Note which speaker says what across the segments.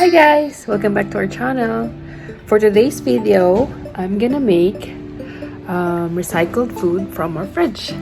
Speaker 1: Hi guys, welcome back to our channel. For today's video, I'm gonna make recycled food from our fridge.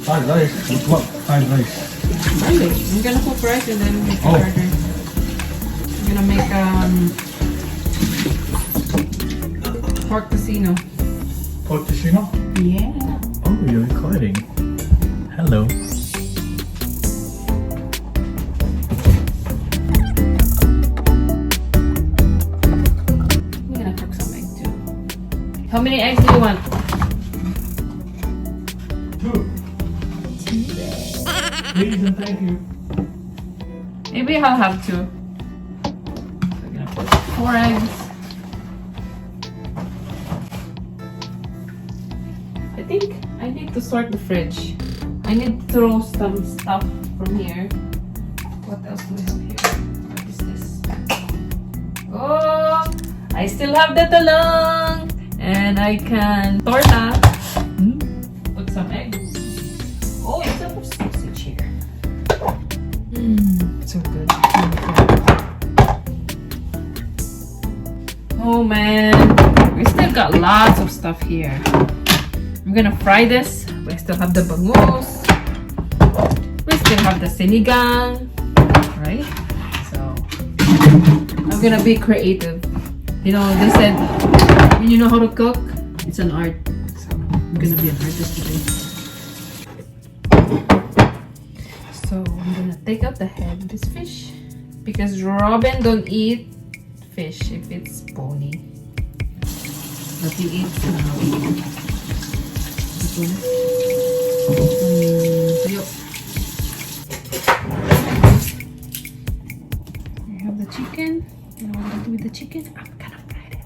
Speaker 2: Fried rice? What fried rice?
Speaker 1: Really? I'm gonna cook rice and then make fried rice. I'm gonna make pork casino.
Speaker 2: Pork casino?
Speaker 1: Yeah.
Speaker 2: Oh, you're recording. Hello.
Speaker 1: I'm gonna cook some egg too. How many eggs do you want?
Speaker 2: 2. Please and thank you.
Speaker 1: Maybe I'll have 2. So I'm gonna put 4 eggs. I think I need to sort the fridge. I need to throw some stuff from here. What else do we have here? What is this? Oh, I still have the talong, and I can torta. Put some eggs. Oh, it's a sausage here. So good. Oh man, we still got lots of stuff here. I'm gonna fry this. We still have the bangus. We still have the sinigang, right? So I'm gonna be creative. You know, they said when you know how to cook, it's an art. So I'm gonna be an artist today. So I'm gonna take out the head of this fish because Robin don't eat fish if it's bony, but he eats tuyo. I have the chicken. You know what I'm gonna do with the chicken? I'm gonna fry it.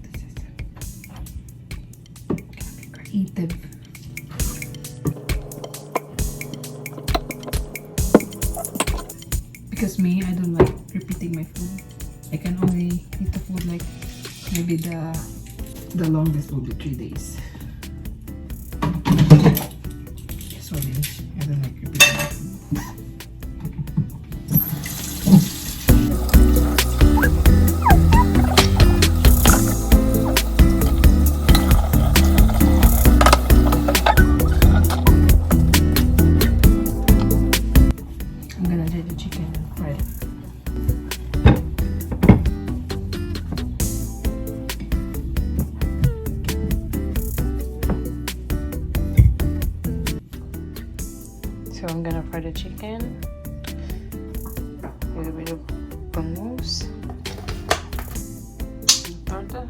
Speaker 1: This is gonna be creative. Because me, I don't like repeating my food. I can only eat the food like maybe the longest will be 3 days. So I don't like repeating my food. I'm gonna do the chicken and fry it. So I'm gonna fry the chicken, a little bit of bangus, torta,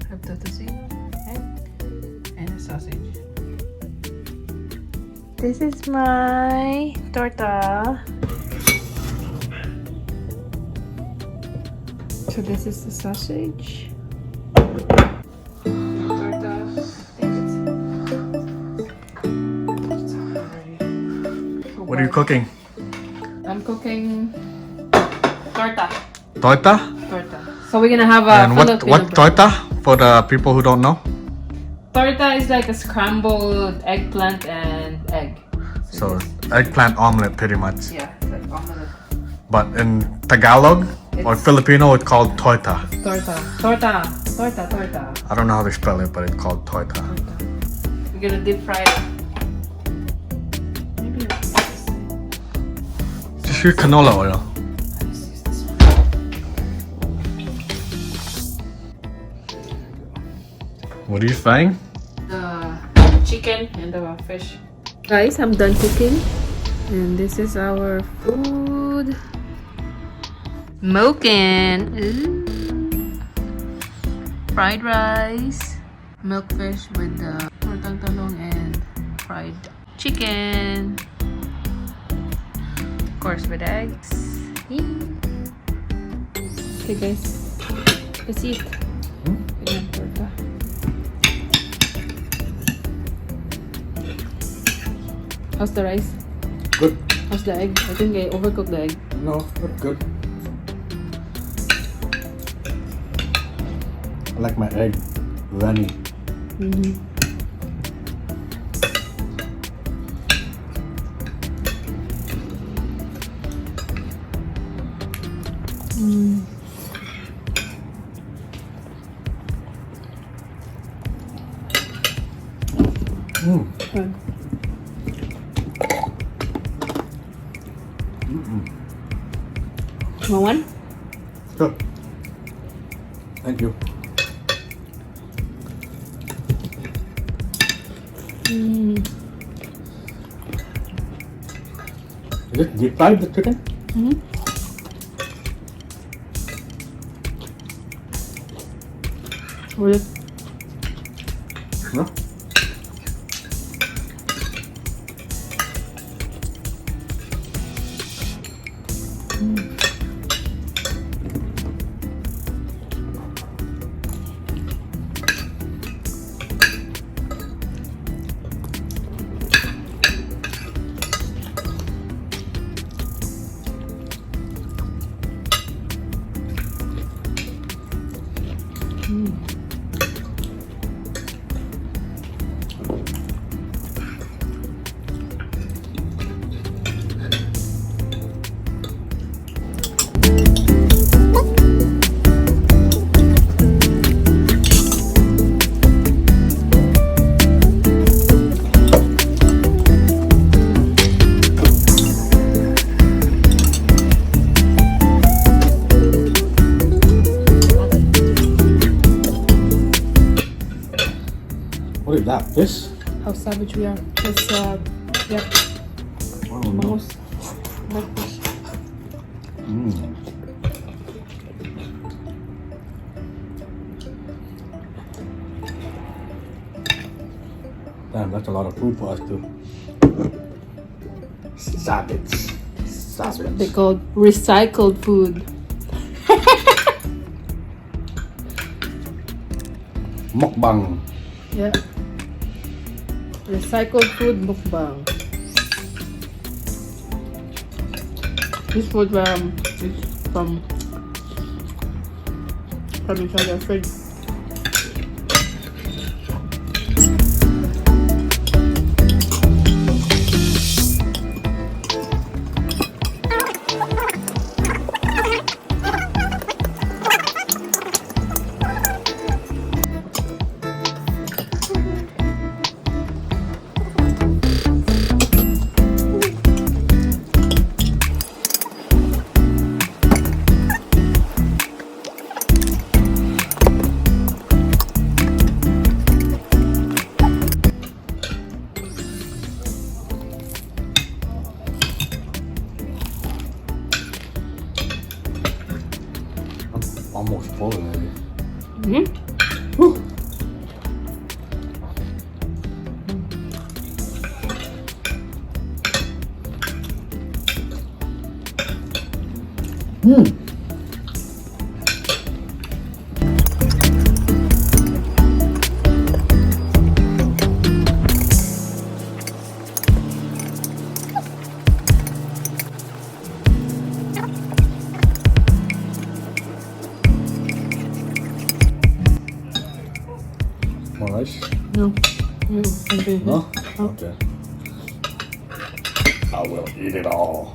Speaker 1: have the tocino, egg, and a sausage. This is my torta. So this is the sausage.
Speaker 2: What are you cooking?
Speaker 1: I'm cooking torta.
Speaker 2: Torta?
Speaker 1: Torta. So we're gonna have a
Speaker 2: And what torta for the people who don't know?
Speaker 1: Torta is like a scrambled eggplant and egg.
Speaker 2: So eggplant omelet pretty much.
Speaker 1: Yeah, like omelette.
Speaker 2: But in Tagalog or Filipino it's called torta.
Speaker 1: Torta. Torta. Torta. Torta.
Speaker 2: I don't know how to spell it, but it's called torta.
Speaker 1: Torta. We're gonna deep fry it. Maybe
Speaker 2: Just use canola oil.
Speaker 1: let's use this one.
Speaker 2: What are you frying?
Speaker 1: The chicken and the fish. Guys, I'm done cooking. And this is our food. Smoking. Ooh. Fried rice, milkfish with the tortang talong and fried chicken. Of course, with eggs. Okay, guys. Let's eat. Ganyan, torta. How's the rice?
Speaker 2: Good.
Speaker 1: How's the egg? I think I overcooked the egg.
Speaker 2: No, not good. I like my egg runny.
Speaker 1: Good. Want one?
Speaker 2: Good. Thank you. Is it deep fried, the chicken?
Speaker 1: Will it?
Speaker 2: No. What is that? Fish?
Speaker 1: How savage we are. It's, yep,
Speaker 2: Oh, no.
Speaker 1: bangus. Like fish.
Speaker 2: Damn, that's a lot of food for us too. Savage. Savage.
Speaker 1: They call recycled food.
Speaker 2: Mukbang.
Speaker 1: Yeah. Recycled food mukbang. This food is from inside the fridge.
Speaker 2: Almost full already.
Speaker 1: Mm-hmm.
Speaker 2: More rice?
Speaker 1: No. No. Okay.
Speaker 2: No?
Speaker 1: Oh.
Speaker 2: Okay. I will eat it all.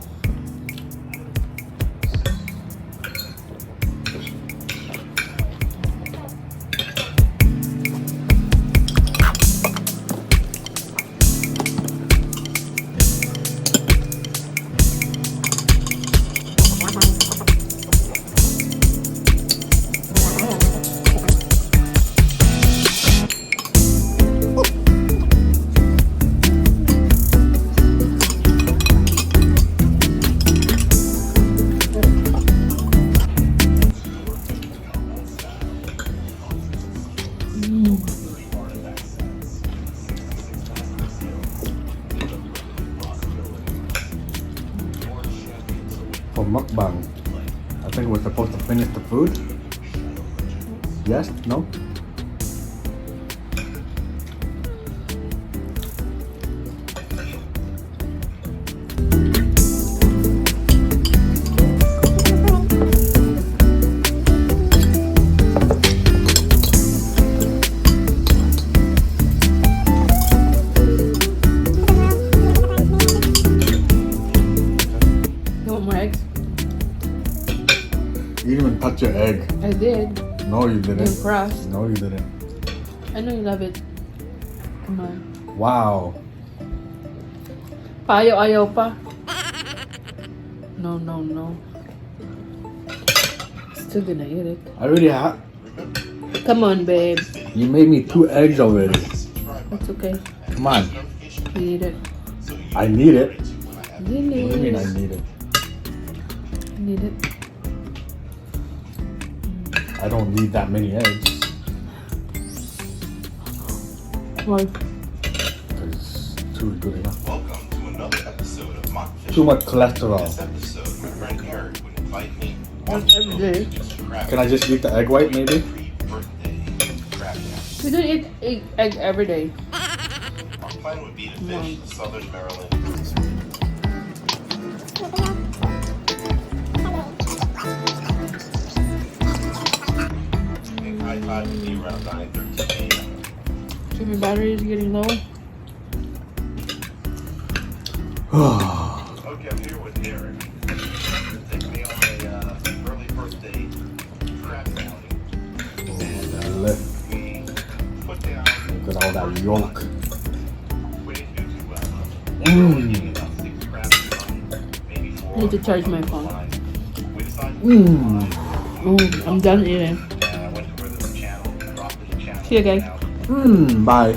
Speaker 2: for mukbang. I think we're supposed to finish the food. Yes? No?
Speaker 1: You want more eggs?
Speaker 2: You didn't even touch your egg.
Speaker 1: I did.
Speaker 2: No, you
Speaker 1: You're
Speaker 2: didn't.
Speaker 1: crust.
Speaker 2: No, you didn't.
Speaker 1: I know you love it. Come on.
Speaker 2: Wow.
Speaker 1: Ayaw pa. No, no, no. Still gonna eat it.
Speaker 2: I already have.
Speaker 1: Come on, babe.
Speaker 2: You made me 2 eggs already.
Speaker 1: It's okay.
Speaker 2: Come on.
Speaker 1: You need it.
Speaker 2: I need it.
Speaker 1: You
Speaker 2: What do you mean I
Speaker 1: need it.
Speaker 2: need it?
Speaker 1: You need it.
Speaker 2: I don't need that many eggs.
Speaker 1: Why?
Speaker 2: Because 2 is good enough.
Speaker 3: Welcome to another episode of Mukbang.
Speaker 2: Too much cholesterol.
Speaker 3: This episode, my friend Eric would invite me on
Speaker 1: That's every day.
Speaker 2: Can I just eat the egg white maybe?
Speaker 3: pre-birthday crab dance.
Speaker 1: We don't eat egg every day.
Speaker 3: Our plan would be to fish the Southern Maryland. High tide would be around 9:13 a.m.
Speaker 1: So my battery is getting low.
Speaker 3: Okay, I'm here with Eric. Take me on a early birthday crab outing. And
Speaker 2: Lift.
Speaker 3: we put down
Speaker 2: Look at all that yolk.
Speaker 3: we didn't do too well.
Speaker 2: Mmm.
Speaker 3: About 6 crabs on, maybe 4.
Speaker 1: I need to charge my phone.
Speaker 3: We decided
Speaker 2: Mmm.
Speaker 1: Oh, I'm done eating.
Speaker 3: I went to where there's a channel, dropped in the channel.
Speaker 1: See you guys.
Speaker 3: Now,
Speaker 2: Mmm. Bye.